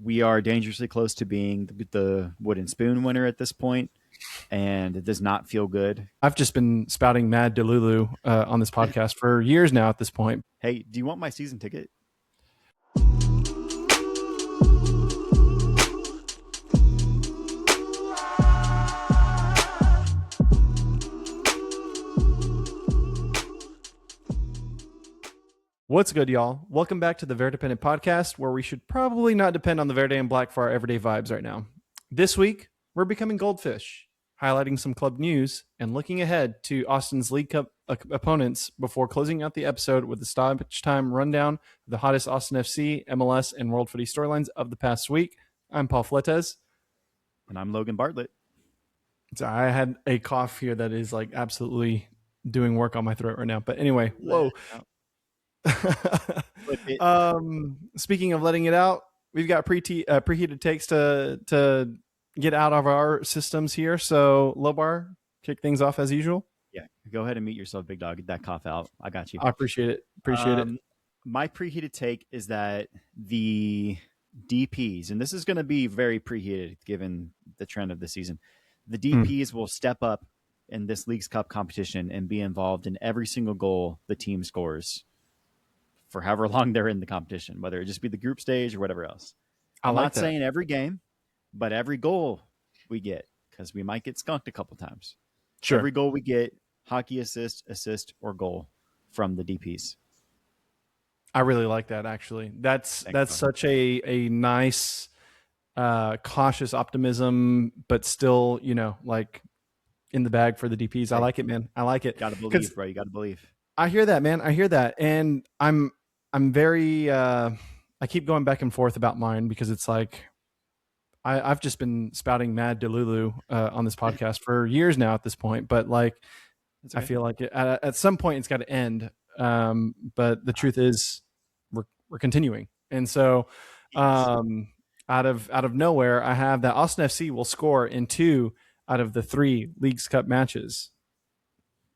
we are dangerously close to being the wooden spoon winner at this point, and it does not feel good. I've just been spouting mad Delulu on this podcast for years now at this point. Hey, do you want my season ticket? What's good, y'all? Welcome back to the Verdependent podcast, where we should probably not depend on the Verde and Black for our everyday vibes right now. This week, we're becoming goldfish, highlighting some club news and looking ahead to Austin's League Cup opponents before closing out the episode with the stoppage time rundown of the hottest Austin FC, MLS, and World Footy storylines of the past week. I'm Paul Fletes. And I'm Logan Bartlett. So I had a cough here that is like absolutely doing work on my throat right now. But anyway, whoa. Speaking of letting it out, we've got preheated takes to get out of our systems here. So Lobar, kick things off as usual. Yeah, go ahead and meet yourself, big dog. Get that cough out. I got you. I appreciate it. It. My preheated take is that the DPs, and this is going to be very preheated given the trend of the season, the DPs will step up in this League's Cup competition and be involved in every single goal the team scores for however long they're in the competition, whether it just be the group stage or whatever else. I'm not saying every game, but every goal we get, because we might get skunked a couple times. Sure. Every goal we get, hockey assist, or goal from the DPs. I really like that, actually. That's such a nice, cautious optimism, but still, like in the bag for the DPs. I like it, man. I like it. Got to believe, bro. You got to believe. I hear that, man. I hear that. And I'm very, I keep going back and forth about mine because it's like, I've just been spouting mad Delulu on this podcast for years now at this point. But like, okay. I feel like at some point it's got to end. But the truth is we're continuing. And so out of nowhere, I have that Austin FC will score in 2 out of the 3 Leagues Cup matches.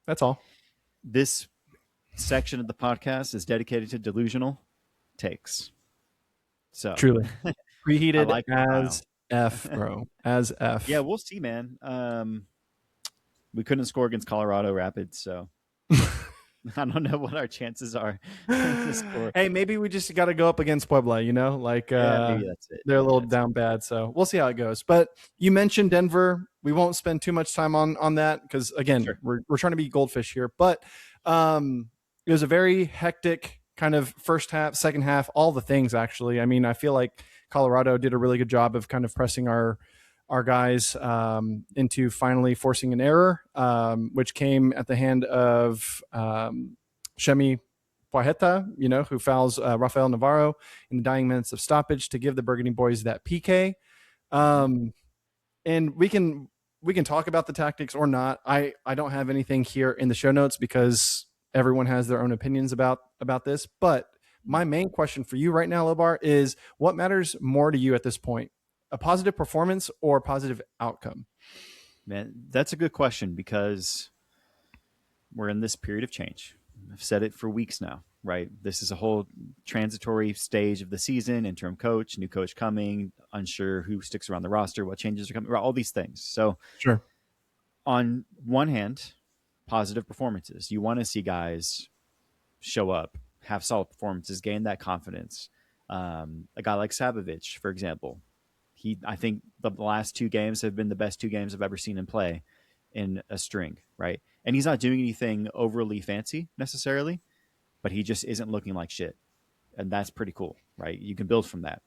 That's all. This section of the podcast is dedicated to delusional takes. So truly preheated like as F, bro. As F. Yeah, we'll see, man. We couldn't score against Colorado Rapids, so I don't know what our chances are to score. Hey, maybe we just got to go up against Puebla, maybe that's it. They're a little down bad, so we'll see how it goes. But you mentioned Denver. We won't spend too much time on that because, again, sure. we're trying to be goldfish here. But it was a very hectic kind of first half, second half, all the things, actually. I mean, I feel like Colorado did a really good job of kind of pressing our guys into finally forcing an error, which came at the hand of Shemi Poiheta, who fouls Rafael Navarro in the dying minutes of stoppage to give the Burgundy boys that PK. And we can talk about the tactics or not. I don't have anything here in the show notes because everyone has their own opinions about this. But my main question for you right now, Lobar, is what matters more to you at this point? A positive performance or a positive outcome? Man, that's a good question because we're in this period of change. I've said it for weeks now, right? This is a whole transitory stage of the season, interim coach, new coach coming, unsure who sticks around the roster, what changes are coming, all these things. So sure. On one hand, positive performances. You want to see guys show up, have solid performances, gain that confidence. A guy like Sabovic, for example, I think the last 2 games have been the best 2 games I've ever seen him play in a string, right? And he's not doing anything overly fancy necessarily, but he just isn't looking like shit. And that's pretty cool, right? You can build from that.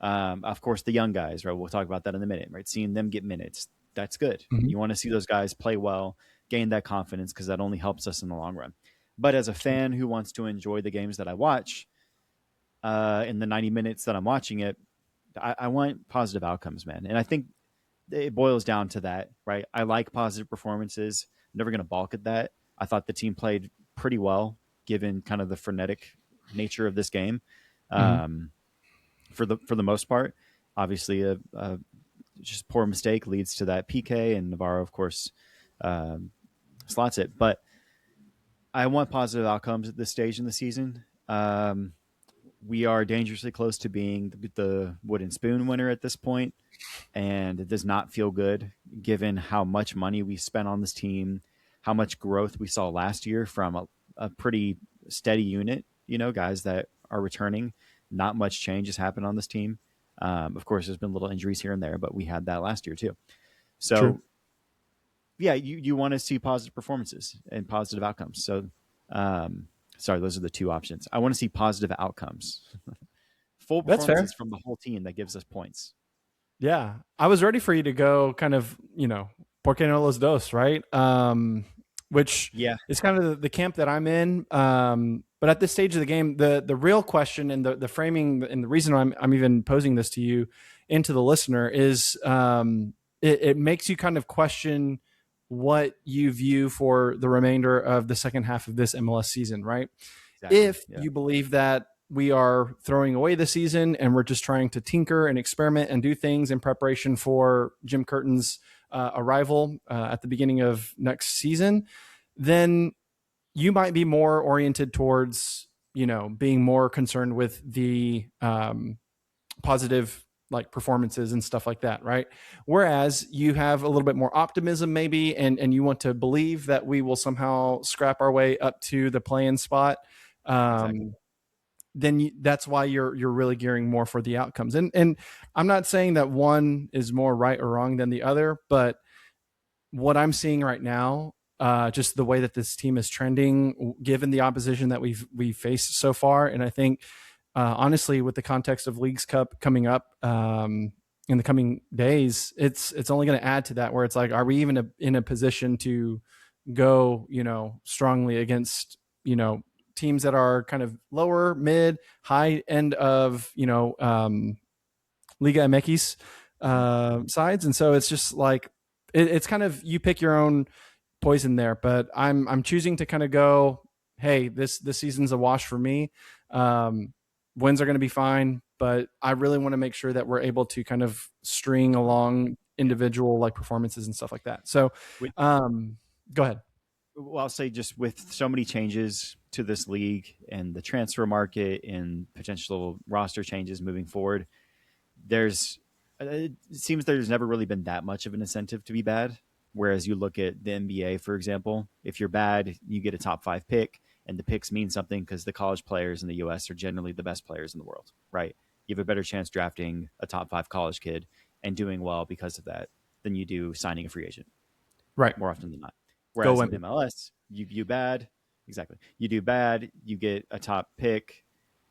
Of course, the young guys, right? We'll talk about that in a minute, right? Seeing them get minutes, that's good. Mm-hmm. You want to see those guys play well, gain that confidence, because that only helps us in the long run. But as a fan who wants to enjoy the games that I watch, in the 90 minutes that I'm watching it, I want positive outcomes, man. And I think it boils down to that, right? I like positive performances. I'm never going to balk at that. I thought the team played pretty well, given kind of the frenetic nature of this game. For the most part, obviously, just poor mistake leads to that PK, and Navarro, of course, slots it. But I want positive outcomes at this stage in the season. we are dangerously close to being the wooden spoon winner at this point, and it does not feel good given how much money we spent on this team, how much growth we saw last year from a pretty steady unit, guys that are returning. Not much change has happened on this team. Of course, there's been little injuries here and there, but we had that last year too. True. So, yeah, you want to see positive performances and positive outcomes. So, sorry, those are the two options. I want to see positive outcomes, full That's performances fair. from the whole team that gives us points. Yeah, I was ready for you to go kind of, porque no los dos, right? Which is kind of the camp that I'm in. But at this stage of the game, the real question and the framing and the reason I'm even posing this to you and to the listener is it makes you kind of question what you view for the remainder of the second half of this MLS season, right? Exactly. If you believe that we are throwing away the season and we're just trying to tinker and experiment and do things in preparation for Jim Curtin's arrival at the beginning of next season, then you might be more oriented towards, being more concerned with the positive like performances and stuff like that, right? Whereas you have a little bit more optimism maybe, and you want to believe that we will somehow scrap our way up to the play-in spot. Exactly. Then that's why you're really gearing more for the outcomes. And I'm not saying that one is more right or wrong than the other, but what I'm seeing right now, just the way that this team is trending, given the opposition that we've faced so far, and I think honestly, with the context of Leagues Cup coming up in the coming days, it's only going to add to that. Where it's like, are we even in a position to go, strongly against, teams that are kind of lower, mid, high end of, Liga MX sides. And so it's just like, it's kind of, you pick your own poison there, but I'm choosing to kind of go, hey, this season's a wash for me. Wins are going to be fine, but I really want to make sure that we're able to kind of string along individual like performances and stuff like that. So, go ahead. Well, I'll say just with so many changes to this league and the transfer market and potential roster changes moving forward, it seems there's never really been that much of an incentive to be bad. Whereas you look at the NBA, for example, if you're bad, you get a top 5 pick, and the picks mean something because the college players in the U.S. are generally the best players in the world, right? You have a better chance drafting a top 5 college kid and doing well because of that than you do signing a free agent, right? More often than not. Whereas in MLS, you do bad, you get a top pick,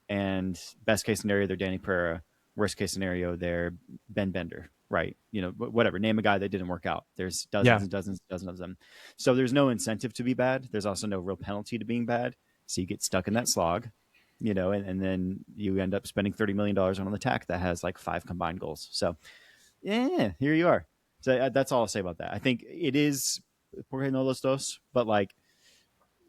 and best case scenario, they're Danny Pereira. Worst case scenario, they're Ben Bender, right? Whatever. Name a guy that didn't work out. There's dozens and dozens of them. So there's no incentive to be bad. There's also no real penalty to being bad. So you get stuck in that slog, and then you end up spending $30 million on an attack that has like 5 combined goals. So, yeah, here you are. So that's all I'll say about that. I think it is porque no los dos, but like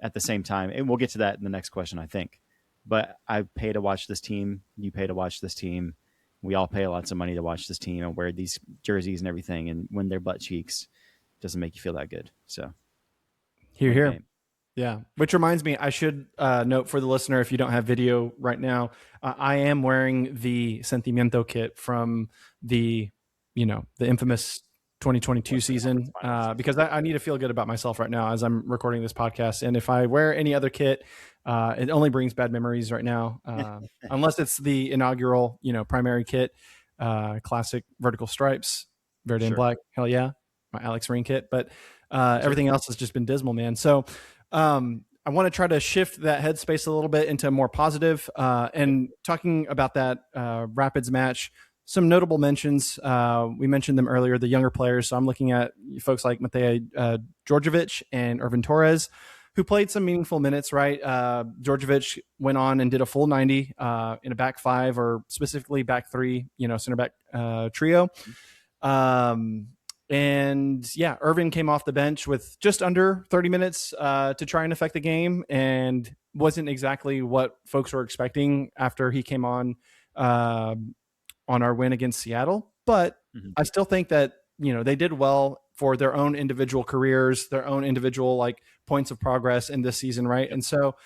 at the same time, and we'll get to that in the next question, I think. But I pay to watch this team. You pay to watch this team. We all pay lots of money to watch this team and wear these jerseys and everything. And when they're butt cheeks, it doesn't make you feel that good. So, here. Yeah. Which reminds me, I should note for the listener, if you don't have video right now, I am wearing the Sentimiento kit from the infamous 2022 season because I need to feel good about myself right now as I'm recording this podcast. And if I wear any other kit, it only brings bad memories right now, unless it's the inaugural, primary kit, classic vertical stripes, Verde and Black. Hell yeah. My Alex Ring kit. But everything else has just been dismal, man. So I want to try to shift that headspace a little bit into more positive, and talking about that Rapids match. Some notable mentions. We mentioned them earlier, the younger players. So I'm looking at folks like Matej Djordjevic and Irvin Torres, who played some meaningful minutes, right? Djordjevic went on and did a full 90 in a back 5, or specifically back 3, center back trio. And yeah, Irvin came off the bench with just under 30 minutes to try and affect the game, and wasn't exactly what folks were expecting after he came on our win against Seattle. But I still think that, they did well for their own individual careers, their own individual like points of progress in this season. Right. Yep. And so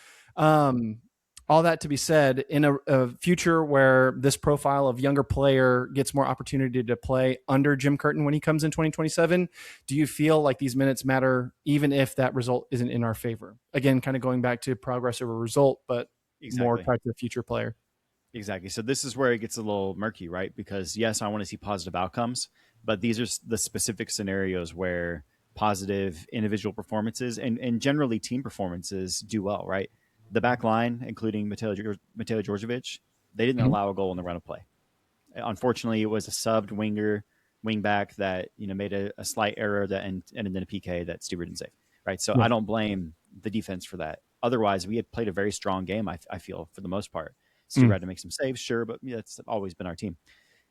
all that to be said, in a future where this profile of younger player gets more opportunity to play under Jim Curtin when he comes in 2027, do you feel like these minutes matter even if that result isn't in our favor? Again, kind of going back to progress over result, but more Exactly. tied to the future player. Exactly. So this is where it gets a little murky, right? Because yes, I want to see positive outcomes, but these are the specific scenarios where positive individual performances and generally team performances do well, right? The back line, including Mateo Djordjevic, they didn't Mm-hmm. allow a goal in the run of play. Unfortunately, it was a subbed wing back that made a slight error that ended in a PK that Stuber didn't save. Right, so Yeah. I don't blame the defense for that. Otherwise, we had played a very strong game. I feel for the most part. Stuber had to make some saves, sure, but that's always been our team.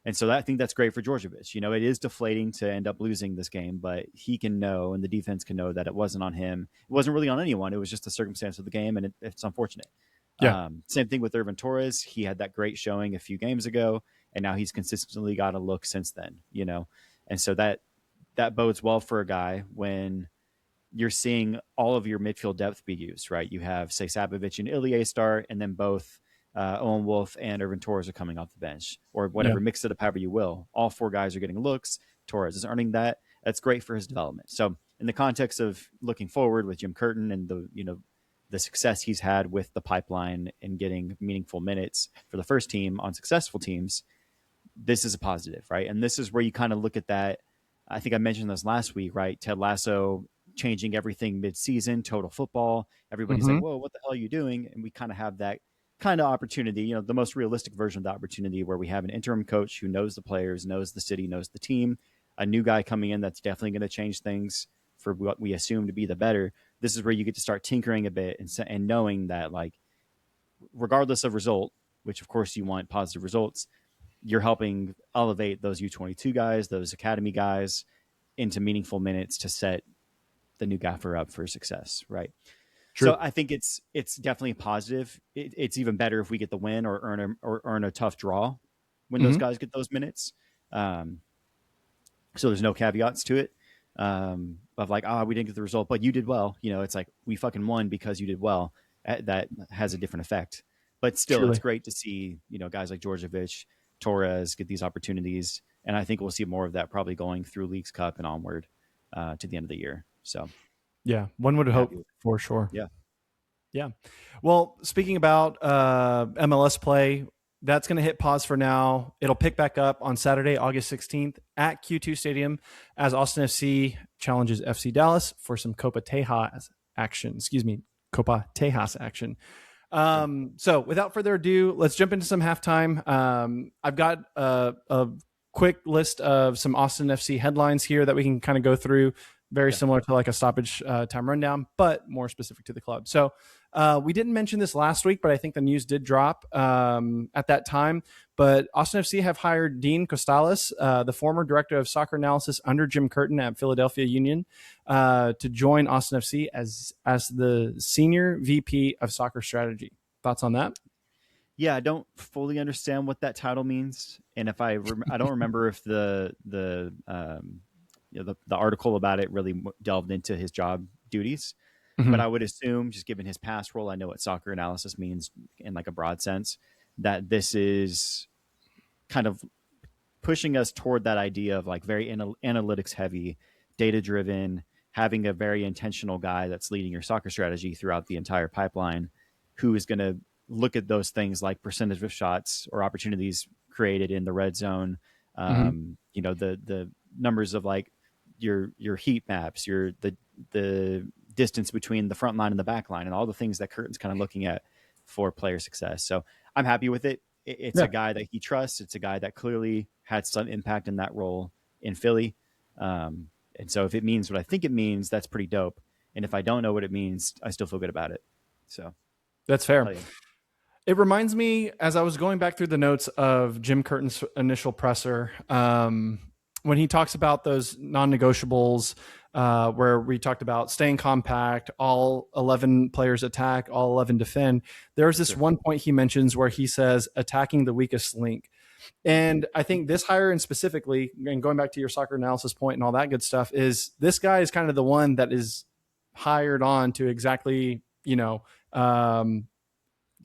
And so I think that's great for Djordjevic. It is deflating to end up losing this game, but he can know, and the defense can know that it wasn't on him. It wasn't really on anyone. It was just the circumstance of the game, and it's unfortunate. Yeah. Same thing with Irvin Torres. He had that great showing a few games ago, and now he's consistently got a look since then. And so that bodes well for a guy when you're seeing all of your midfield depth be used, right? You have, say, Sabovic and Ilie start, and then both Owen Wolf and Irvin Torres are coming off the bench, or whatever. Yeah. Mix it up however you will. All four guys are getting looks. Torres is earning that. That's great for his development. So, in the context of looking forward with Jim Curtin and the success he's had with the pipeline and getting meaningful minutes for the first team on successful teams, this is a positive, right? And this is where you kind of look at that. I think I mentioned this last week, right? Ted Lasso changing everything mid-season, total football. Everybody's Mm-hmm. like, whoa, what the hell are you doing? And we kind of have that kind of opportunity, the most realistic version of the opportunity where we have an interim coach who knows the players, knows the city, knows the team, a new guy coming in that's definitely going to change things for what we assume to be the better. This is where you get to start tinkering a bit and knowing that, like, regardless of result, which of course you want positive results, you're helping elevate those U22 guys, those academy guys into meaningful minutes to set the new gaffer up for success, right? True. So I think it's definitely positive. It's even better if we get the win or earn a tough draw when those Mm-hmm. guys get those minutes. So there's no caveats to it of like, we didn't get the result, but you did well. It's like we fucking won because you did well. That has a different effect. But still, it's Truly. great to see guys like Djordjevic, Torres get these opportunities, and I think we'll see more of that probably going through Leagues Cup and onward to the end of the year. So Yeah, one would I'm hope happy with for sure. it. Yeah. Yeah. Well, speaking about MLS play, that's going to hit pause for now. It'll pick back up on Saturday, August 16th at Q2 Stadium as Austin FC challenges FC Dallas for some Copa Tejas action. Copa Tejas action. So without further ado, let's jump into some halftime. I've got a quick list of some Austin FC headlines here that we can kind of go through. Very similar to like a stoppage time rundown, but more specific to the club. So we didn't mention this last week, but I think the news did drop at that time. But Austin FC have hired Dean Costales, the former director of soccer analysis under Jim Curtin at Philadelphia Union, to join Austin FC as the senior VP of soccer strategy. Thoughts on that? Yeah, I don't fully understand what that title means, and if I don't remember if the article about it really delved into his job duties. Mm-hmm. But I would assume, just given his past role, I know what soccer analysis means in like a broad sense, that this is kind of pushing us toward that idea of like very analytics heavy, data driven, having a very intentional guy that's leading your soccer strategy throughout the entire pipeline, who is going to look at those things like percentage of shots or opportunities created in the red zone. The numbers of like your heat maps, the distance between the front line and the back line, and all the things that Curtin's kind of looking at for player success. So I'm happy with it. It's a guy that he trusts. It's a guy that clearly had some impact in that role in Philly. And so if it means what I think it means, that's pretty dope. And if I don't know what it means, I still feel good about it. So that's fair. It reminds me, as I was going back through the notes of Jim Curtin's initial presser, when he talks about those non-negotiables, where we talked about staying compact, all 11 players attack, all 11 defend. There's this one point he mentions where he says attacking the weakest link. And I think this hire, and specifically, and going back to your soccer analysis point and all that good stuff, is this guy is kind of the one that is hired on to exactly,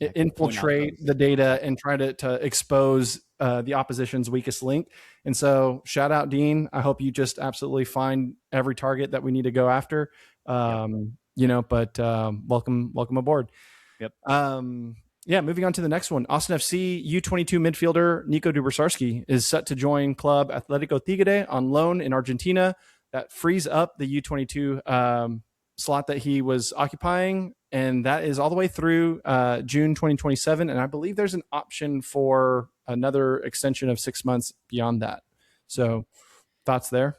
infiltrate the data and try to expose the opposition's weakest link. And so shout out Dean. I hope you just absolutely find every target that we need to go after. But welcome aboard. Yep. Moving on to the next one. Austin FC U22 midfielder Nico Dubersarski is set to join club Atletico Tigre on loan in Argentina. That frees up the U22 slot that he was occupying, and that is all the way through June 2027. And I believe there's an option for another extension of 6 months beyond that. So thoughts there?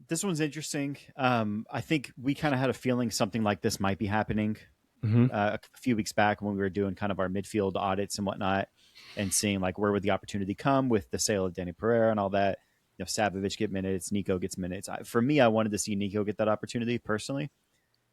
This one's interesting. I think we kind of had a feeling something like this might be happening a few weeks back when we were doing kind of our midfield audits and whatnot, and seeing like where would the opportunity come with the sale of Danny Pereira and all that. Savovich get minutes, Nico gets minutes. For me, I wanted to see Nico get that opportunity personally.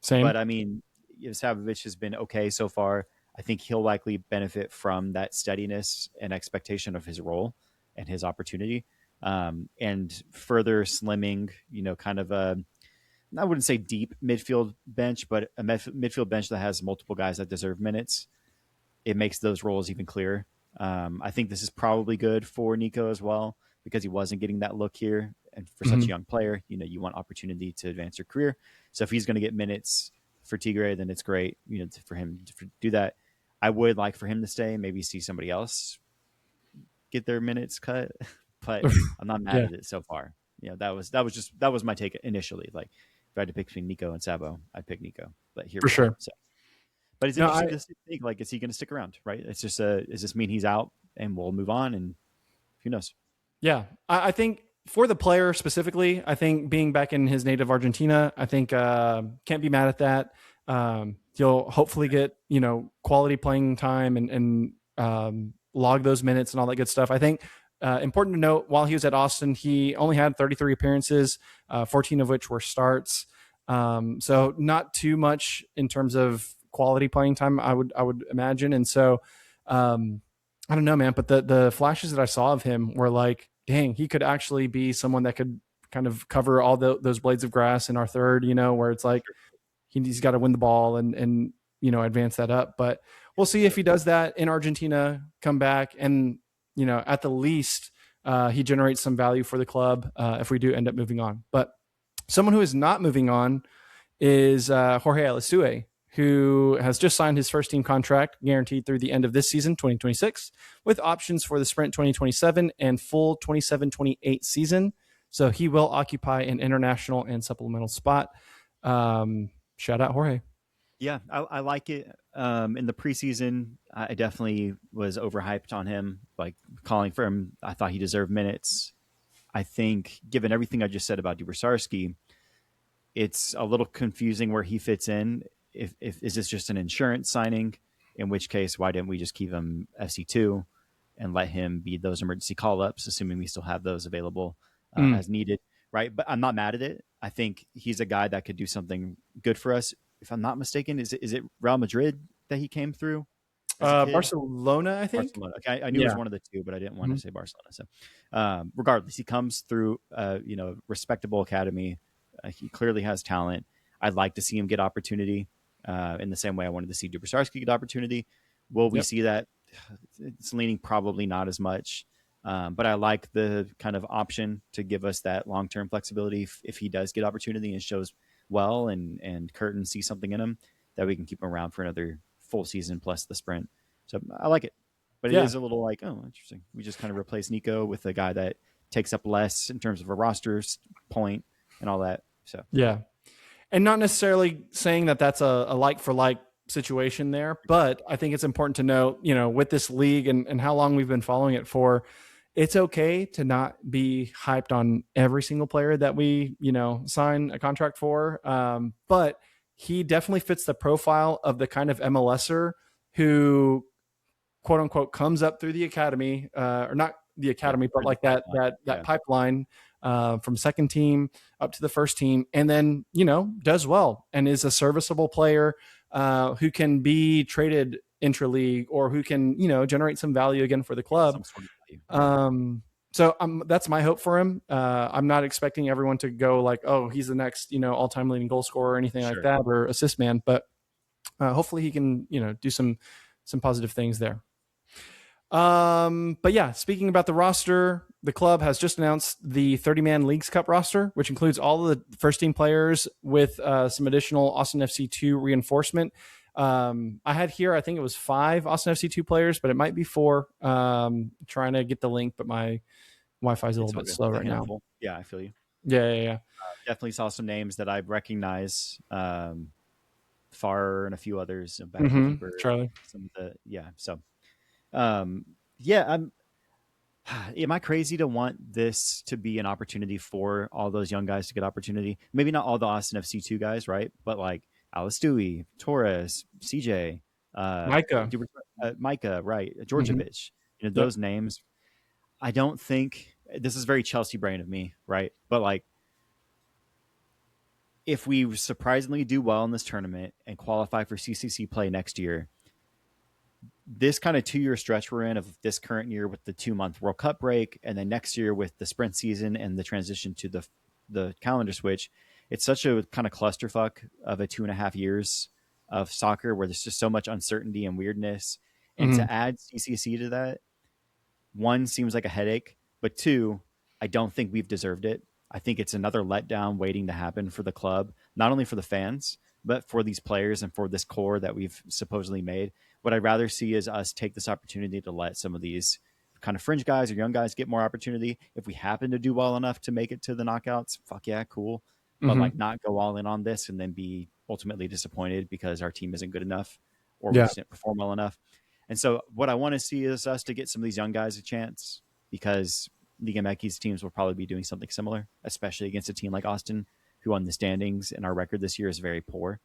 Same. But I mean, Savovich has been okay so far. I think he'll likely benefit from that steadiness and expectation of his role and his opportunity. And further slimming, kind of I wouldn't say deep midfield bench, but a midfield bench that has multiple guys that deserve minutes. It makes those roles even clearer. I think this is probably good for Nico as well, because he wasn't getting that look here. And for such a young player, you want opportunity to advance your career. So if he's going to get minutes for Tigre, then it's great, for him to do that. I would like for him to stay and maybe see somebody else get their minutes cut, but I'm not mad at it so far. That was my take initially. Like, if I had to pick between Nico and Sabo, I'd pick Nico. But here for sure. So. But it's interesting to think, like, is he going to stick around? Right? It's just does this mean he's out and we'll move on? And who knows? Yeah, I think for the player specifically, I think being back in his native Argentina, I think can't be mad at that. He'll hopefully get quality playing time and log those minutes and all that good stuff. I think important to note, while he was at Austin, he only had 33 appearances, 14 of which were starts. So not too much in terms of quality playing time, I would imagine. And so I don't know, man, but the flashes that I saw of him were like, dang, he could actually be someone that could kind of cover all those blades of grass in our third, where it's like he's got to win the ball and advance that up. But we'll see if he does that in Argentina, come back, and at the least he generates some value for the club if we do end up moving on. But someone who is not moving on is Jorge Alisue, who has just signed his first team contract, guaranteed through the end of this season, 2026, with options for the Sprint 2027 and full 27-28 season. So he will occupy an international and supplemental spot. Shout out Jorge. Yeah, I like it. In the preseason, I definitely was overhyped on him, like calling for him. I thought he deserved minutes. I think, given everything I just said about Dubersarski, it's a little confusing where he fits in. If is this just an insurance signing? In which case, why didn't we just keep him FC2 and let him be those emergency call-ups, assuming we still have those available as needed, right? But I'm not mad at it. I think he's a guy that could do something good for us. If I'm not mistaken, is it Real Madrid that he came through? Barcelona, I think. Barcelona. Okay, I knew it was one of the two, but I didn't want to say Barcelona. So, regardless, he comes through, respectable academy. He clearly has talent. I'd like to see him get opportunity in the same way I wanted to see Dubersarski get opportunity. Will we see that? It's leaning probably not as much. But I like the kind of option to give us that long-term flexibility if he does get opportunity and shows well and Curtin sees something in him, that we can keep him around for another full season plus the sprint. So I like it. But it is a little like, oh, interesting. We just kind of replace Nico with a guy that takes up less in terms of a roster point and all that. So yeah. And not necessarily saying that that's a like-for-like situation there, but I think it's important to know, with this league and how long we've been following it for, it's okay to not be hyped on every single player that we, sign a contract for. But he definitely fits the profile of the kind of MLSer who, quote unquote, comes up through the academy, or not the academy, but like that pipeline from second team up to the first team, and then, does well and is a serviceable player who can be traded intra-league or who can, generate some value again for the club. So that's my hope for him. I'm not expecting everyone to go like, oh, he's the next, all-time leading goal scorer or anything like that, or assist man, but hopefully he can, do some some positive things there. But yeah, speaking about the roster, the club has just announced the 30-man Leagues Cup roster, which includes all of the first team players with some additional Austin FC2 reinforcement. I had here, I think it was 5 Austin FC2 players, but it might be 4. Trying to get the link, but my Wi-Fi is a little bit slow right now. Yeah, I feel you. Yeah. Definitely saw some names that I recognize. Far and a few others. Charlie. Some of the So, am I crazy to want this to be an opportunity for all those young guys to get opportunity? Maybe not all the Austin FC2 guys, right? But like Alice Dewey, Torres, CJ, Micah, right? Djordjevic. Those names. I don't think this is very Chelsea brain of me, right? But like, if we surprisingly do well in this tournament and qualify for CCC play next year, this kind of 2-year stretch we're in of this current year with the 2-month World Cup break, and then next year with the sprint season and the transition to the calendar switch, it's such a kind of clusterfuck of a 2.5 years of soccer where there's just so much uncertainty and weirdness. And to add CCC to that, 1, seems like a headache, but 2, I don't think we've deserved it. I think it's another letdown waiting to happen for the club, not only for the fans, but for these players and for this core that we've supposedly made. What I'd rather see is us take this opportunity to let some of these kind of fringe guys or young guys get more opportunity. If we happen to do well enough to make it to the knockouts, fuck yeah, cool. But like not go all in on this and then be ultimately disappointed because our team isn't good enough or we just didn't perform well enough. And so what I want to see is us to get some of these young guys a chance, because Liga MX teams will probably be doing something similar, especially against a team like Austin, who on the standings and our record this year is very poor.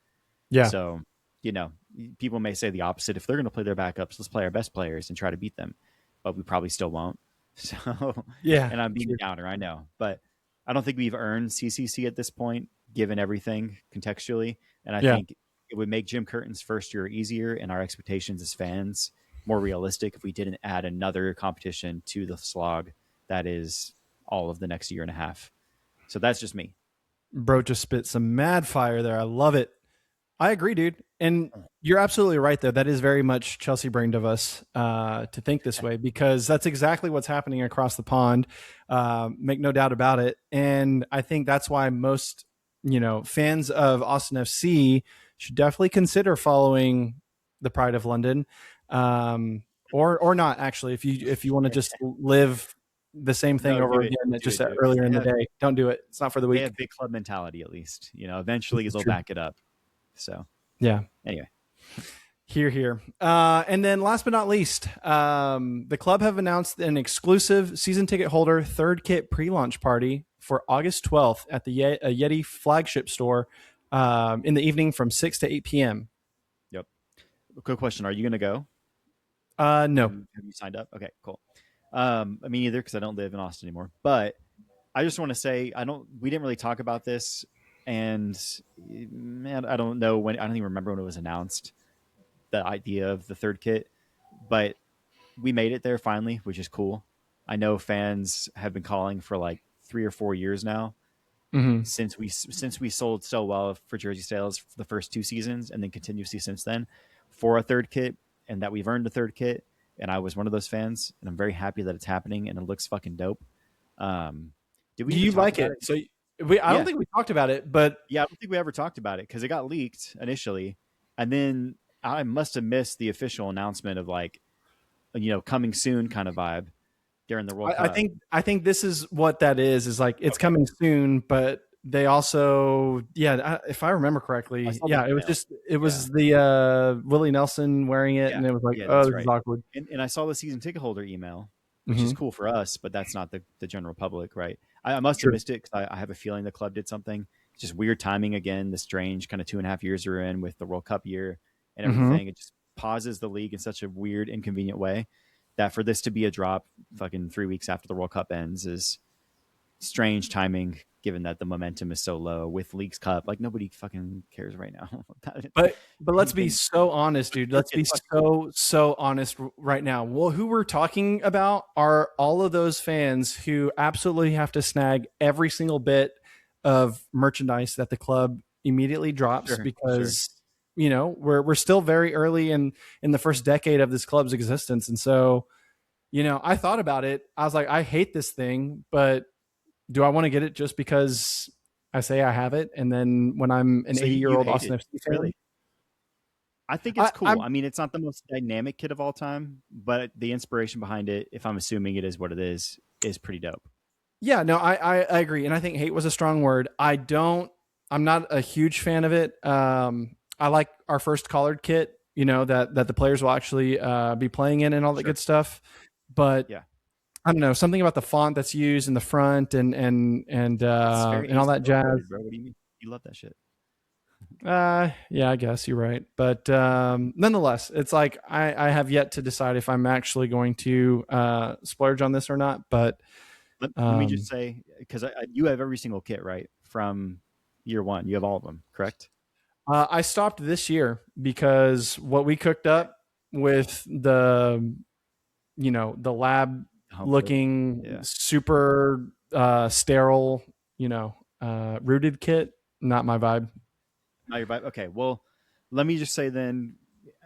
Yeah. So, people may say the opposite. If they're going to play their backups, let's play our best players and try to beat them. But we probably still won't. So, yeah. And I'm being a downer, I know. But I don't think we've earned CCC at this point, given everything contextually. And I think it would make Jim Curtin's first year easier and our expectations as fans more realistic if we didn't add another competition to the slog that is all of the next year and a half. So that's just me. Bro just spit some mad fire there. I love it. I agree, dude. And you're absolutely right, though. That is very much Chelsea brained of us to think this way, because that's exactly what's happening across the pond. Make no doubt about it. And I think that's why most, fans of Austin FC should definitely consider following the Pride of London, or not actually. If you want to just live the same thing over again, just earlier in the day, don't do it. It's not for the week. They have big club mentality, at least. Eventually they'll back it up. So yeah. Anyway, here. And then last but not least, the club have announced an exclusive season ticket holder third kit pre-launch party for August 12th at the Yeti flagship store in the evening from 6 to 8 p.m. Yep. Quick question: are you going to go? No. Have you signed up? Okay, cool. Me neither, because I don't live in Austin anymore. But I just want to say we didn't really talk about this, and man, I don't know when. I don't even remember when it was announced, the idea of the third kit, but we made it there finally, which is cool. I know fans have been calling for like 3 or 4 years now, since we sold so well for jersey sales for the first 2 seasons, and then continuously since then for a third kit, and that we've earned a third kit. And I was one of those fans, and I'm very happy that it's happening, and it looks fucking dope. Do you like it? So I don't think we talked about it, but yeah, I don't think we ever talked about it because it got leaked initially, and then I must have missed the official announcement of like, coming soon kind of vibe during the World Cup. I think this is what that is like it's coming soon, but they also, if I remember correctly, it was the Willie Nelson wearing it, and it was like, this is awkward. And I saw the season ticket holder email, which is cool for us, but that's not the general public, right? I must have missed it because I have a feeling the club did something. It's just weird timing again, the strange kind of 2.5 years we're in with the World Cup year and everything. It just pauses the league in such a weird, inconvenient way that for this to be a drop fucking 3 weeks after the World Cup ends is strange timing, given that the momentum is so low with Leagues Cup. Like, nobody fucking cares right now. But let's be so honest, dude. Let's be so honest right now. Well, who we're talking about are all of those fans who absolutely have to snag every single bit of merchandise that the club immediately drops because we're still very early in the first decade of this club's existence. And so, I thought about it. I was like, I hate this thing, but do I want to get it just because I say I have it? And then when I'm an So you 80-year-old hate Austin it, FC fan, really? I think it's cool. I'm I mean, it's not the most dynamic kit of all time, but the inspiration behind it, if I'm assuming it is what it is pretty dope. yeah, no, I agree. And I think hate was a strong word. I'm not a huge fan of it. I like our first collared kit, that the players will actually be playing in and all that Sure. good stuff. But Yeah. I don't know, something about the font that's used in the front and It's very all that ACL jazz. coded, bro. What do you mean? You love that shit. Yeah, I guess you're right. But nonetheless, it's like I have yet to decide if I'm actually going to splurge on this or not. But Let me just say, because you have every single kit, right? From year one. You have all of them, correct? I stopped this year because what we cooked Okay. up with the lab Home kit. looking Yeah. super sterile, rooted kit, not my vibe. Not your vibe. Okay. Well, let me just say then,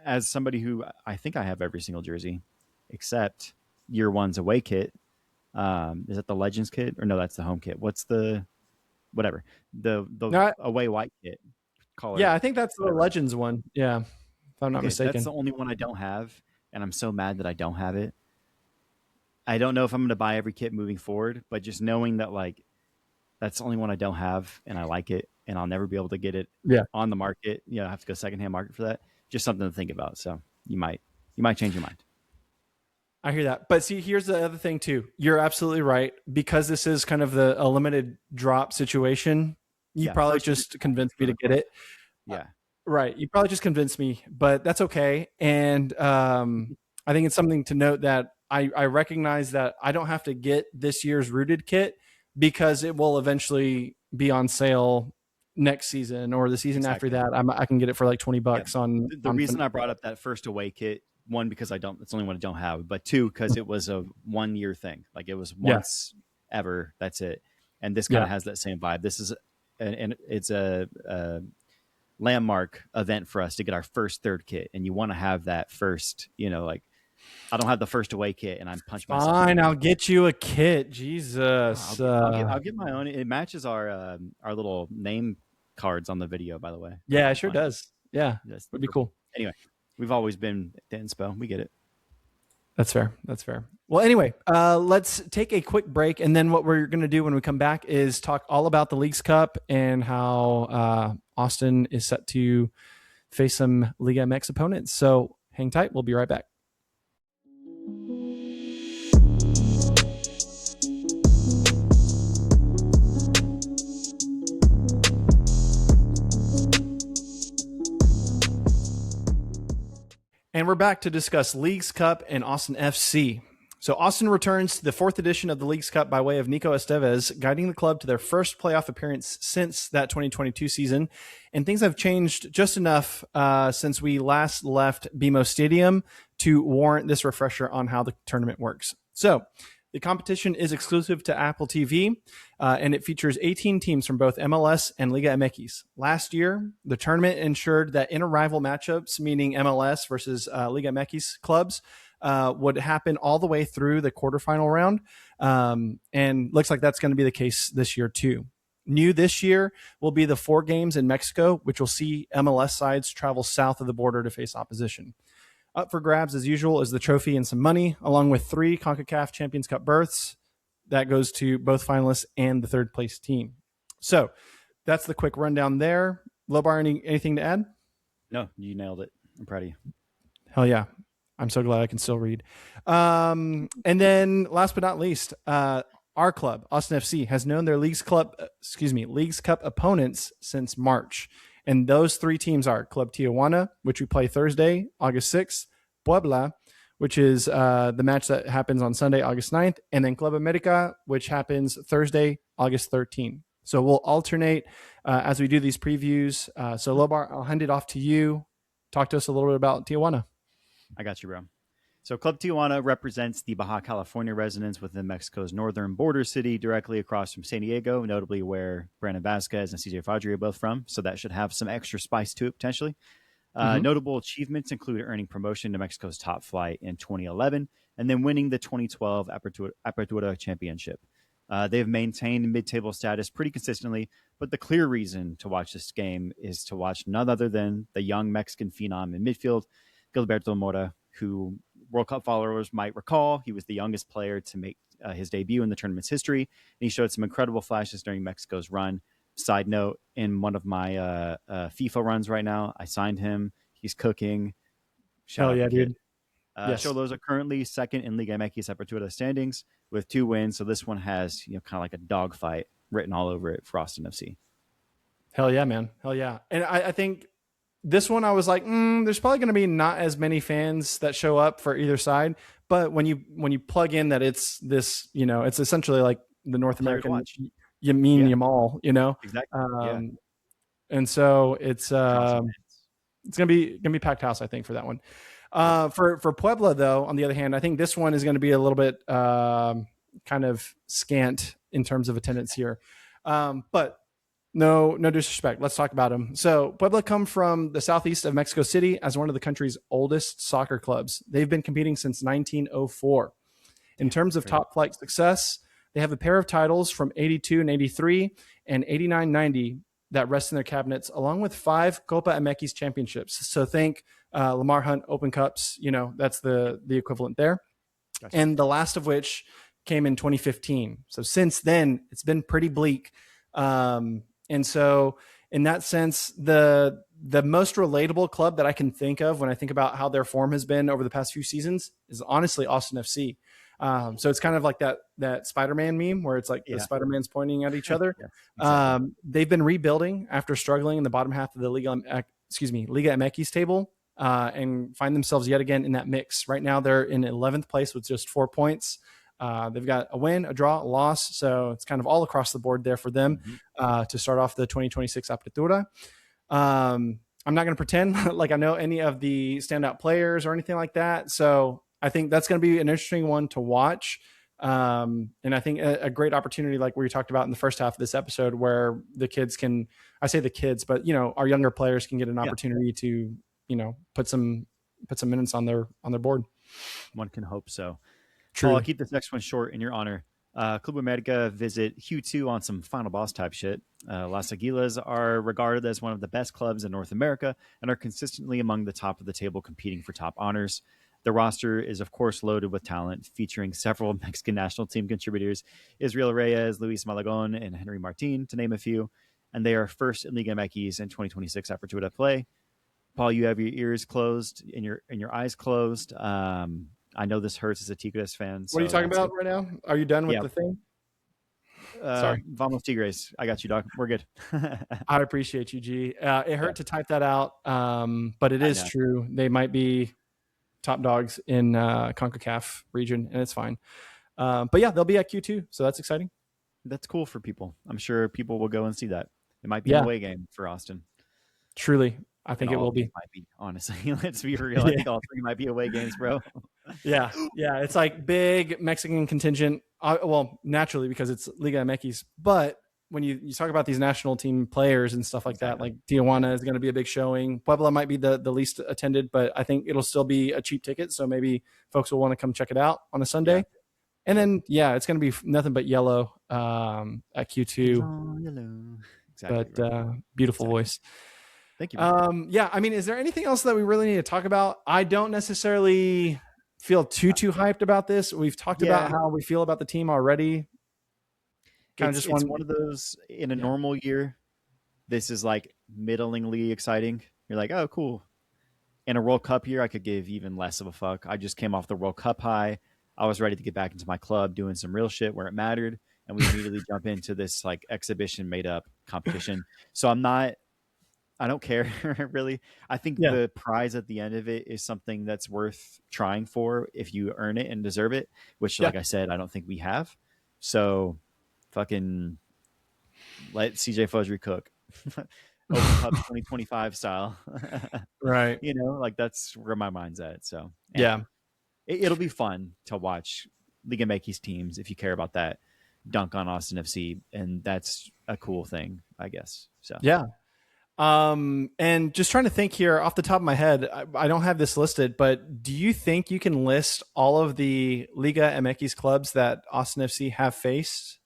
as somebody who I think I have every single jersey, except year one's away kit. Is that the Legends kit or no? That's the home kit. What's the whatever the No, away white kit? yeah, Color I think that's the whatever. Legends one. Yeah, if I'm not Okay, that's the mistaken. only one I don't have, and I'm so mad that I don't have it. I don't know if I'm going to buy every kit moving forward, but just knowing that like that's the only one I don't have, and I like it, and I'll never be able to get it Yeah, on the market. I have to go secondhand market for that. Just something to think about. So you might change your mind. I hear that. But see, here's the other thing too. You're absolutely right. Because this is kind of a limited drop situation, you Yeah, probably first just convinced me to get protocol. it. Uh, Yeah, right. You probably just convinced me, but that's okay. And I think it's something to note that I recognize that I don't have to get this year's rooted kit because it will eventually be on sale next season or the season after exactly. that. I can get it for like Yeah, $20 the reason I brought up that first away kit, one because I don't, it's the only one I don't have, but two because it was a 1 year thing. Like it was yeah, once ever. That's it. And this kind yeah. of has that same vibe. This is, and it's a landmark event for us to get our first third kit, and you want to have that first. Like I don't have the first away kit, and I'm punching myself in the Fine, I'll face. get you a kit. I'll Jesus. get, I'll get, I'll get my own. It matches our little name cards on the video, by the way. Yeah, it It's sure fine. does. Yeah, That's would be purple. cool. Anyway, we've always been the inspo. We get it. That's fair. That's fair. Well, anyway, let's take a quick break. And then what we're going to do when we come back is talk all about the Leagues Cup and how Austin is set to face some Liga MX opponents. So hang tight. We'll be right back. And we're back to discuss Leagues Cup and Austin FC. So Austin returns to the fourth edition of the Leagues Cup by way of Nico Estevez, guiding the club to their first playoff appearance since that 2022 season. And things have changed just enough since we last left BMO Stadium to warrant this refresher on how the tournament works. So the competition is exclusive to Apple TV, and it features 18 teams from both MLS and Liga MX. Last year, the tournament ensured that inter-rival matchups, meaning MLS versus Liga MX clubs, would happen all the way through the quarterfinal round, and looks like that's going to be the case this year too. New this year will be the 4 games in Mexico, which will see MLS sides travel south of the border to face opposition. Up for grabs, as usual, is the trophy and some money, along with 3 CONCACAF Champions Cup berths. That goes to both finalists and the third place team. So that's the quick rundown there. Lobar, anything to add? No, you nailed it. I'm proud of you. Hell yeah. I'm so glad I can still read. And then last but not least, our club, Austin FC, has known their Leagues Cup opponents since March. And those 3 teams are Club Tijuana, which we play Thursday, August 6th, Puebla, which is the match that happens on Sunday, August 9th, and then Club America, which happens Thursday, August 13th. So we'll alternate as we do these previews. So Lobar, I'll hand it off to you. Talk to us a little bit about Tijuana. I got you, bro. So Club Tijuana represents the Baja California residents within Mexico's northern border city, directly across from San Diego, notably where Brandon Vasquez and CJ Fadri are both from. So that should have some extra spice to it, potentially. Mm-hmm. Notable achievements include earning promotion to Mexico's top flight in 2011 and then winning the 2012 Apertura Championship. They've maintained mid-table status pretty consistently, but the clear reason to watch this game is to watch none other than the young Mexican phenom in midfield, Gilberto Mora, who World Cup followers might recall. He was the youngest player to make his debut in the tournament's history, and he showed some incredible flashes during Mexico's run. Side note, in one of my FIFA runs right now, I signed him. He's cooking. Shout Hell out yeah, the kid. dude. Yes. Xolos are currently second in Liga MX Apertura standings with 2 wins. So this one has kind of like a dogfight written all over it for Austin FC. Hell yeah, man. Hell yeah. And I think this one I was like, there's probably going to be not as many fans that show up for either side. But when you plug in that it's this, it's essentially like the North American Yamin Yamal, Exactly. And so it's gonna be packed house, I think, for that one. For Puebla, though, on the other hand, I think this one is going to be a little bit kind of scant in terms of attendance here. But no disrespect. Let's talk about them. So Puebla come from the southeast of Mexico City as one of the country's oldest soccer clubs. They've been competing since 1904. In terms of top flight success, they have a pair of titles from 82 and 83 and 89-90 that rest in their cabinets, along with 5 Copa MX championships. So think Lamar Hunt Open Cups, that's the equivalent there. Gotcha. And the last of which came in 2015. So since then, it's been pretty bleak. And so in that sense, the most relatable club that I can think of when I think about how their form has been over the past few seasons is honestly Austin FC. So it's kind of like that Spider-Man meme where it's like the Spider-Man's pointing at each other. Exactly. They've been rebuilding after struggling in the bottom half of the Liga MX table and find themselves yet again in that mix. Right now they're in 11th place with just 4 points. They've got a win, a draw, a loss. So it's kind of all across the board there for them to start off the 2026 Apertura. I'm not going to pretend like I know any of the standout players or anything like that. So I think that's going to be an interesting one to watch. And I think a great opportunity, like we talked about in the first half of this episode, where the kids can, I say the kids, but our younger players can get an opportunity to, put some minutes on their board. One can hope so. True. Paul, I'll keep this next one short in your honor. Club America visit Q2 on some final boss type shit. Las Aguilas are regarded as one of the best clubs in North America and are consistently among the top of the table competing for top honors. The roster is, of course, loaded with talent, featuring several Mexican national team contributors, Israel Reyes, Luis Malagon, and Henry Martin, to name a few. And they are first in Liga MX in 2026 Apertura play. Paul, you have your ears closed and your eyes closed. I know this hurts as a Tigres fan. What are you talking about right now? Are you done with the thing? Sorry. Vamos Tigres. I got you, dog. We're good. I appreciate you, G. It hurt to type that out, but it is true. They might be top dogs in CONCACAF region, and it's fine. But yeah, they'll be at Q2, so that's exciting. That's cool for people. I'm sure people will go and see that. It might be an away game for Austin. Truly. I think it will be. Might be, honestly. Let's be real. I think all 3 might be away games, bro. Yeah. It's like big Mexican contingent. Well, naturally because it's Liga MX. But when you talk about these national team players and stuff like that, like Tijuana is going to be a big showing. Puebla might be the least attended, but I think it'll still be a cheap ticket. So maybe folks will want to come check it out on a Sunday. Yeah. And then, it's going to be nothing but yellow at Q2. Yellow. Exactly. But beautiful voice. Thank you. I mean, is there anything else that we really need to talk about? I don't necessarily feel too hyped about this. We've talked about how we feel about the team already. It's one of those in a normal year. This is like middlingly exciting. You're like, oh, cool. In a World Cup year, I could give even less of a fuck. I just came off the World Cup high. I was ready to get back into my club, doing some real shit where it mattered. And we immediately jump into this like exhibition made up competition. So I don't care, really. I think the prize at the end of it is something that's worth trying for if you earn it and deserve it, which, like I said, I don't think we have. So fucking let CJ Fudgery cook. Open Cup 2025 style. Right. Like that's where my mind's at. So, it'll be fun to watch Liga MX teams, if you care about that, dunk on Austin FC. And that's a cool thing, I guess. So, yeah. And just trying to think here off the top of my head, I don't have this listed, but do you think you can list all of the Liga MX clubs that Austin FC have faced,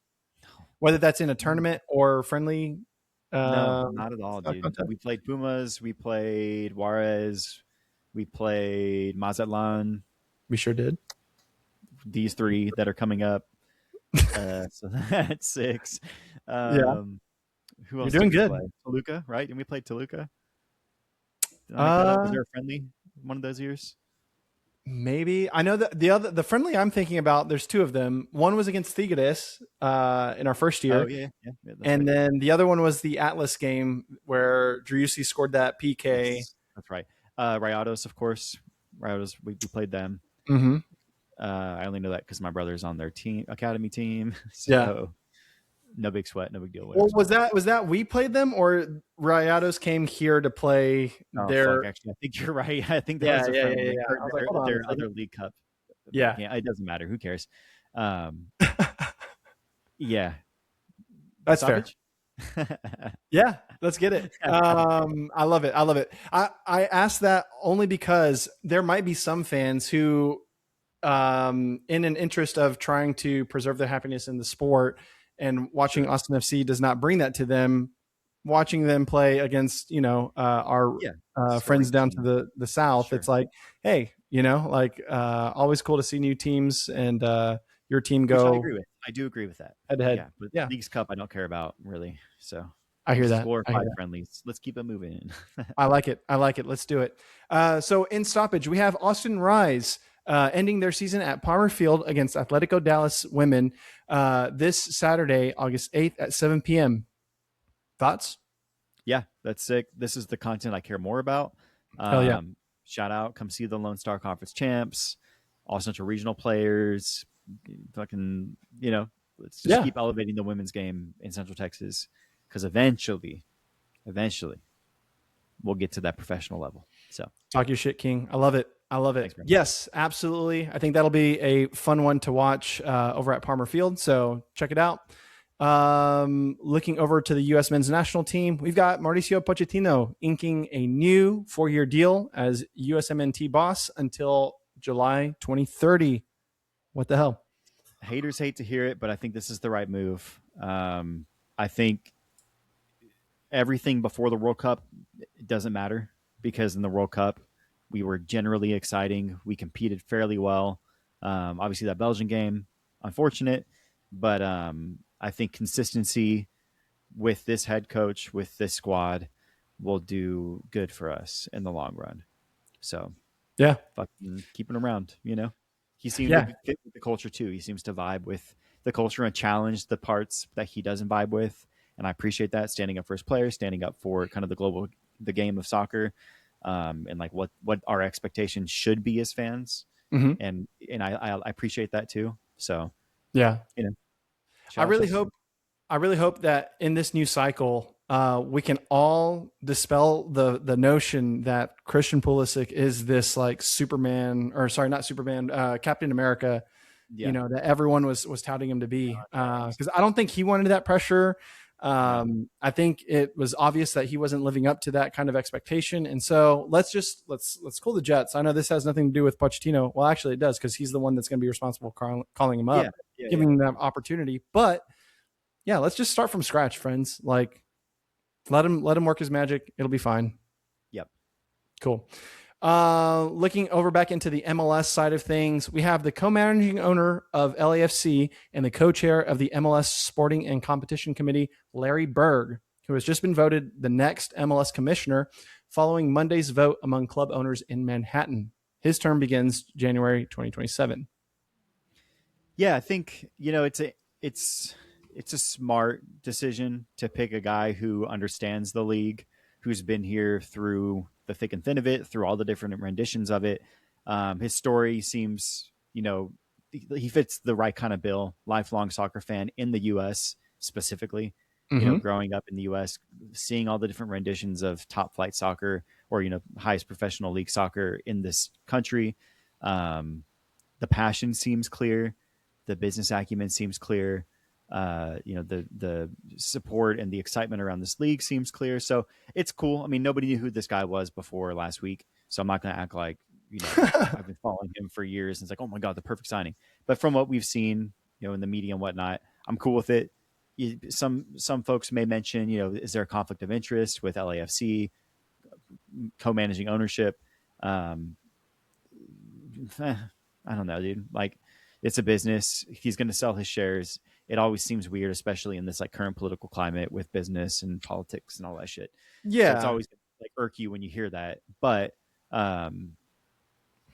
whether that's in a tournament or friendly? No, Uh, not at all, dude. We played Pumas, we played Juarez, we played Mazatlan. We sure did. These three that are coming up. So that's 6. Yeah, Who you're else did doing we good. play? Toluca, right? And we played Toluca. Did I make that up? Was Uh, there a friendly one of those years? Maybe I know that the friendly I'm thinking about. There's two of them. One was against Tigres in our first Oh year, yeah, that's and right. then the other one was the Atlas game where Driussi scored that PK. Yes, that's right. Rayados, of course. Rayados, we played them. Mm-hmm. I only know that because my brother's on their academy team. Yeah. So no big sweat, no big deal. Well, Whatever's was going on. that we played them or Rayados came here to play Oh fuck! their? Actually, I think you're right. I think that Yeah, was a yeah, friendly, yeah, like yeah. I was like, hold on a their second. other League Cup. Yeah. Yeah, it doesn't matter. Who cares? Um, yeah, That's fair. stoppage. Yeah, let's get it. I love it. I love it. I asked that only because there might be some fans who, in an interest of trying to preserve their happiness in the sport and watching Sure. Austin FC does not bring that to them, watching them play against, our Yeah, friends down storytelling. to the south, Sure. it's like, hey, always cool to see new teams and your team Which I go agree with. I do agree with that. head to head. Yeah, but Yeah, League's Cup I don't care about really. So I hear just that. I hear glorified that. friendlies. Let's keep it moving. I like it. I like it. Let's do it. So in stoppage, we have Austin Rise ending their season at Palmer Field against Atletico Dallas women this Saturday, August 8th at 7 p.m. Thoughts? Yeah, that's sick. This is the content I care more about. Hell yeah. Shout out, come see the Lone Star Conference champs, all Central regional players. Fucking, let's just Yeah. keep elevating the women's game in Central Texas because eventually, we'll get to that professional level. So Talk your shit, King. I love it. I love it. thanks, man. Yes, absolutely. I think that'll be a fun one to watch over at Palmer Field. So check it out. Looking over to the U.S. men's national team, we've got Mauricio Pochettino inking a new 4-year deal as USMNT boss until July 2030. What the hell? Haters hate to hear it, but I think this is the right move. I think everything before the World Cup doesn't matter because in the World Cup we were generally exciting. We competed fairly well. Obviously, that Belgian game, unfortunate, but I think consistency with this head coach, with this squad, will do good for us in the long run. So, Yeah. fucking keep him around, He seems Yeah. to fit with the culture too. He seems to vibe with the culture and challenge the parts that he doesn't vibe with. And I appreciate that, standing up for his players, standing up for kind of the game of soccer, and like what our expectations should be as fans. Mm-hmm. And I appreciate that too. So Yeah. I shout out really Chelsea. hope I really hope that in this new cycle, we can all dispel the notion that Christian Pulisic is this like Superman, or sorry, not Superman, Captain America. Yeah. That everyone was touting him to be. Because I don't think he wanted that pressure. No. I think it was obvious that he wasn't living up to that kind of expectation, and so let's cool the jets. I know this has nothing to do with Pochettino. Well, actually, it does because he's the one that's going to be responsible for calling him up, giving him that opportunity. But yeah, let's just start from scratch, friends. Like, let him work his magic. It'll be fine. Yep. Cool. Looking over back into the MLS side of things, we have the co-managing owner of LAFC and the co-chair of the MLS Sporting and Competition Committee, Larry Berg, who has just been voted the next MLS commissioner following Monday's vote among club owners in Manhattan. His term begins January 2027. Yeah, I think it's a smart decision to pick a guy who understands the league, who's been here through the thick and thin of it, through all the different renditions of it. His story seems, he fits the right kind of bill. Lifelong soccer fan in the U.S. specifically, Mm-hmm. growing up in the U.S., seeing all the different renditions of top flight soccer or highest professional league soccer in this country. The passion seems clear, the business acumen seems clear. The support and the excitement around this league seems clear. So it's cool. I mean, nobody knew who this guy was before last week, so I'm not going to act like I've been following him for years. And it's like, oh my god, the perfect signing. But from what we've seen, in the media and whatnot, I'm cool with it. Some folks may mention, is there a conflict of interest with LAFC co-managing ownership? I don't know, dude. Like, it's a business. He's going to sell his shares. It always seems weird, especially in this like current political climate with business and politics and all that shit. So it's Yeah. always like irk you when you hear that. But I'm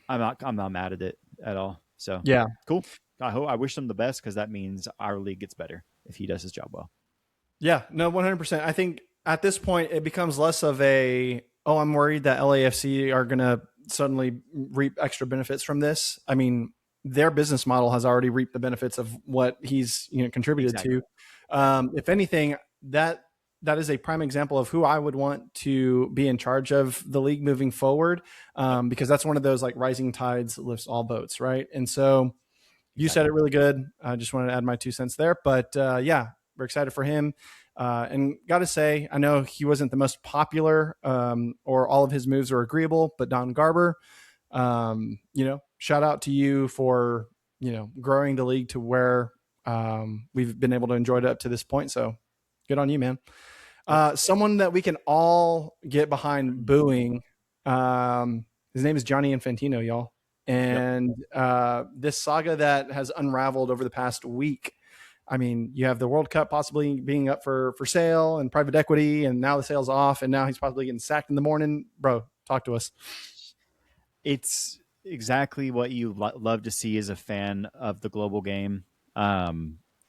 not mad at it at all. So Yeah. cool. I wish him the best, because that means our league gets better if he does his job well. Yeah, no, 100%. I think at this point it becomes less of a, oh, I'm worried that LAFC are going to suddenly reap extra benefits from this. I mean, their business model has already reaped the benefits of what he's contributed Exactly. to. If anything, that is a prime example of who I would want to be in charge of the league moving forward, because that's one of those like rising tides lifts all boats, right? And so you said it really good. I just wanted to add my 2 cents there, but yeah, we're excited for him. And got to say, I know he wasn't the most popular, or all of his moves were agreeable, but Don Garber, shout out to you for, growing the league to where we've been able to enjoy it up to this point. So good on you, man. Someone that we can all get behind booing. His name is Johnny Infantino, y'all. And this saga that has unraveled over the past week. I mean, you have the World Cup possibly being up for sale and private equity, and now the sale's off, and now he's probably getting sacked in the morning. Bro, talk to us. It's exactly what you love to see as a fan of the global game.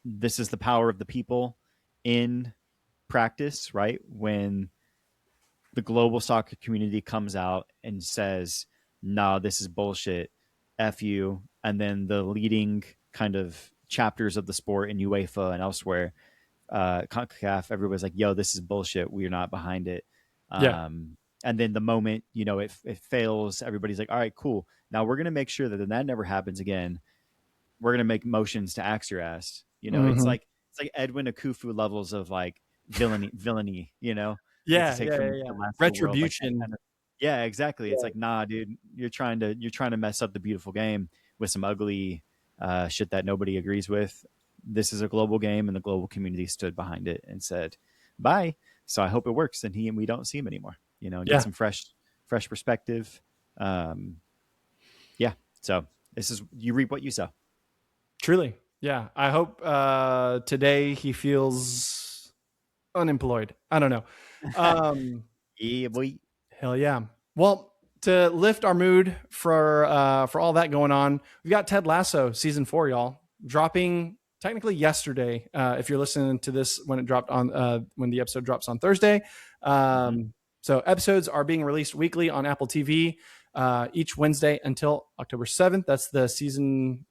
This is the power of the people in practice, right? When the global soccer community comes out and says, "No, this is bullshit, f you," and then the leading kind of chapters of the sport in UEFA and elsewhere, CONCACAF, everybody's like, "Yo, this is bullshit. We're not behind it." Yeah. And then the moment it fails, everybody's like, "All right, cool. Now we're gonna make sure that never happens again. We're gonna make motions to axe your ass." It's like Edwin Akufu levels of like villainy. To Yeah, take yeah, from yeah. the last of the world, like that Retribution. kind of. Yeah, exactly. Yeah. It's like, nah, dude, you're trying to mess up the beautiful game with some ugly shit that nobody agrees with. This is a global game, and the global community stood behind it and said, "Bye." So I hope it works, and we don't see him anymore. Get some fresh perspective. Yeah. So this is, you reap what you sow. Truly. Yeah. I hope today he feels unemployed. I don't know. Yeah, boy. Hell yeah. Well, to lift our mood for all that going on, we've got Ted Lasso season 4, y'all, dropping technically yesterday. If you're listening to this when it dropped on when the episode drops on Thursday. So episodes are being released weekly on Apple TV each Wednesday until October 7th. That's the season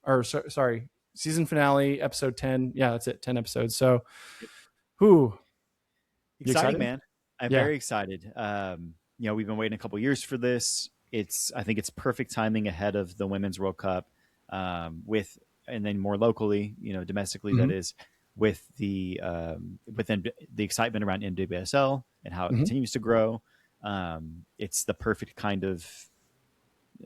finale, episode 10. Yeah, that's it. 10 episodes. So, who? Exciting, man. I'm Yeah. very excited. We've been waiting a couple years for this. I think it's perfect timing ahead of the Women's World Cup, and then more locally, domestically, that is, with the excitement around NWSL and how it continues to grow. It's the perfect kind of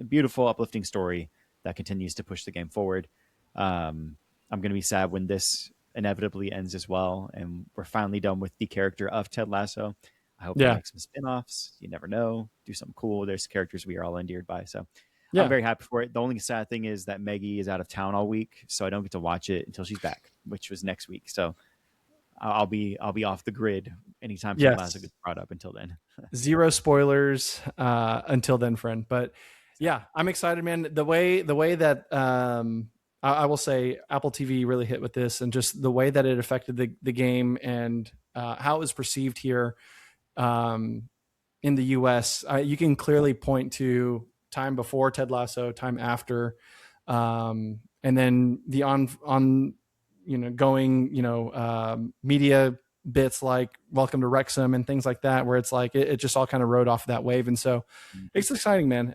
beautiful, uplifting story that continues to push the game forward. I'm going to be sad when this inevitably ends as well, and we're finally done with the character of Ted Lasso. I hope they make some spin-offs. You never know. Do something cool. There's characters we are all endeared by. So I'm very happy for it. The only sad thing is that Maggie is out of town all week, so I don't get to watch it until she's back, which was next week. So I'll be off the grid anytime Ted Lasso gets brought up until then. Zero spoilers until then, friend. But yeah, I'm excited, man. The way that I will say Apple TV really hit with this, and just the way that it affected the game and how it was perceived here in the US. You can clearly point to time before Ted Lasso, time after, and then the on going media bits like Welcome to Wrexham and things like that, where it's like it just all kind of rode off that wave. And so it's exciting, man.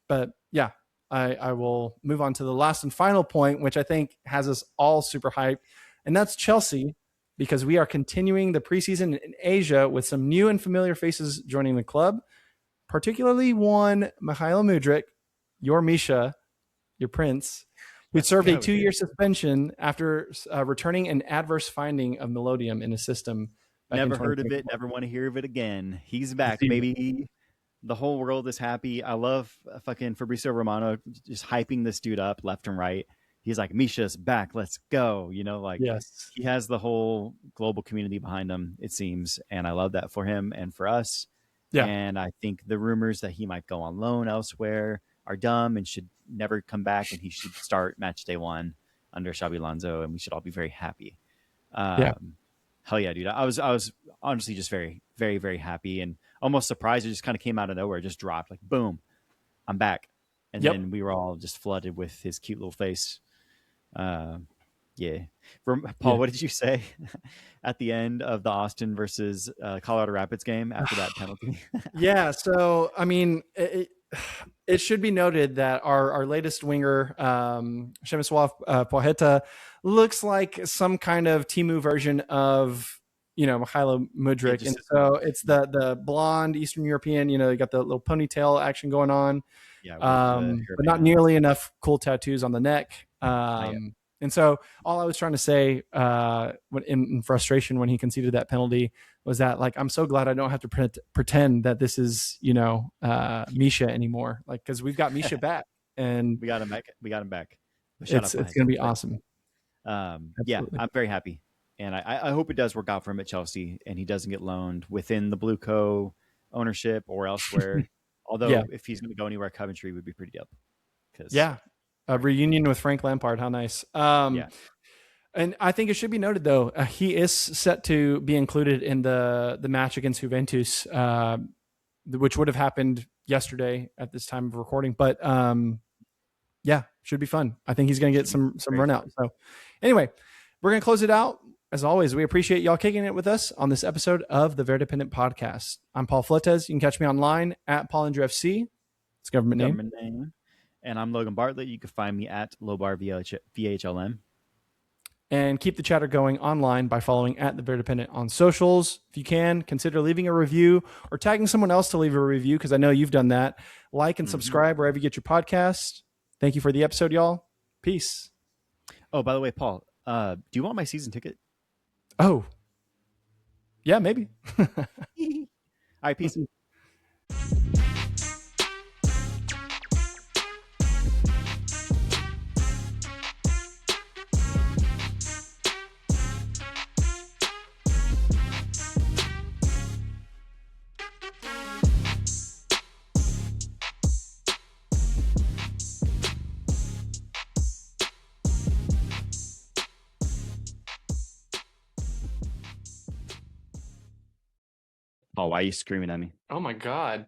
But yeah, I will move on to the last and final point, which I think has us all super hyped. and that's Chelsea, because we are continuing the preseason in Asia with some new and familiar faces joining the club, particularly one, Mikhailo Mudryk, your Misha, your prince, who served a 2-year suspension after returning an adverse finding of Melodium in his system. Never heard of it. Never want to hear of it again. He's back, baby. The whole world is happy. I love fucking Fabrizio Romano just hyping this dude up left and right. He's like, Misha's back. Let's go. You know, like, yes, he has the whole global community behind him, it seems. And I love that for him and for us. Yeah. And I think the rumors that he might go on loan elsewhere are dumb and should never come back. And he should start match day 1 under Xabi Alonso. And we should all be very happy. Yeah. Hell yeah, dude. I was honestly just very, very, very happy and almost surprised. It just kind of came out of nowhere, just dropped like, boom, I'm back. And then we were all just flooded with his cute little face. Yeah. Paul, what did you say at the end of the Austin versus Colorado Rapids game after that penalty? Yeah. So, I mean, it should be noted that our latest winger, Przemysław Pacheta, looks like some kind of Timu version of, Mikhailo Mudryk. And so it's the blonde Eastern European, you got the little ponytail action going on. Yeah, but not nearly enough cool tattoos on the neck. And so all I was trying to say in frustration when he conceded that penalty was that, like, I'm so glad I don't have to pretend that this is, Misha anymore. Like, because we've got Misha back, and we got him back. It's going to be awesome. Yeah, I'm very happy. And I hope it does work out for him at Chelsea and he doesn't get loaned within the Blue Co ownership or elsewhere. Although if he's going to go anywhere, Coventry would be pretty dope. A reunion with Frank Lampard. How nice. And I think it should be noted, though, he is set to be included in the match against Juventus, which would have happened yesterday at this time of recording. But should be fun. I think he's going to get some run out. So anyway, we're going to close it out. As always, we appreciate y'all kicking it with us on this episode of the Verdependent podcast. I'm Paul Fletes. You can catch me online at Paul and FC. It's government name. And I'm Logan Bartlett. You can find me at Lobar VHLM. And keep the chatter going online by following at the Verdependent on socials. If you can, consider leaving a review or tagging someone else to leave a review, because I know you've done that. Like and subscribe wherever you get your podcast. Thank you for the episode, y'all. Peace. Oh, by the way, Paul, do you want my season ticket? Oh, yeah, maybe. All right, peace. Oh, why are you screaming at me? Oh, my God.